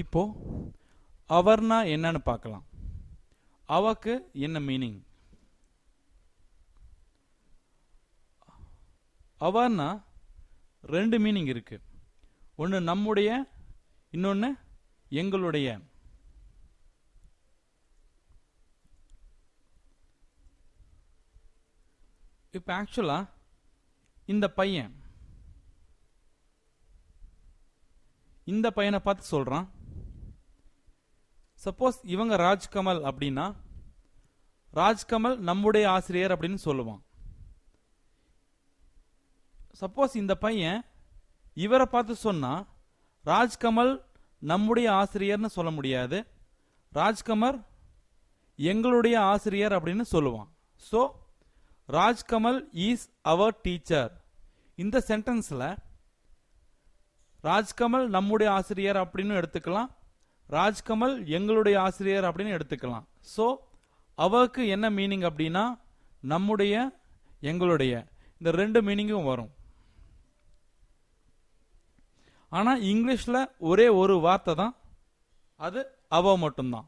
இப்போ அவர்னா என்னன்னு பார்க்கலாம். அவக்கு என்ன மீனிங்? அவர்னா ரெண்டு மீனிங் இருக்கு. ஒன்று நம்முடைய, இன்னொன்று எங்களுடைய. இப்போ ஆக்சுவலா இந்த பையனை பார்த்து சொல்றான். சப்போஸ் இவங்க ராஜ்கமல் அப்படின்னா ராஜ்கமல் நம்முடைய ஆசிரியர் அப்படின்னு சொல்லுவான். சப்போஸ் இந்த பையன் இவரை பார்த்து சொன்னா ராஜ்கமல் நம்முடைய ஆசிரியர்னு சொல்ல முடியாது, ராஜ்கமல் எங்களுடைய ஆசிரியர் அப்படின்னு சொல்லுவான். So Rajkamal is our teacher. இந்த சென்டென்ஸ்ல ராஜ்கமல் நம்முடைய ஆசிரியர் அப்படின்னு எடுத்துக்கலாம், ராஜ்கமல் எங்களுடைய ஆசிரியர் அப்படின்னு எடுத்துக்கலாம். ஸோ அவருக்கு என்ன மீனிங் அப்படின்னா நம்முடைய, எங்களுடைய, இந்த ரெண்டு மீனிங்கும் வரும். ஆனா இங்கிலீஷ்ல ஒரே ஒரு வார்த்தை தான், அது அவ மட்டும்தான்.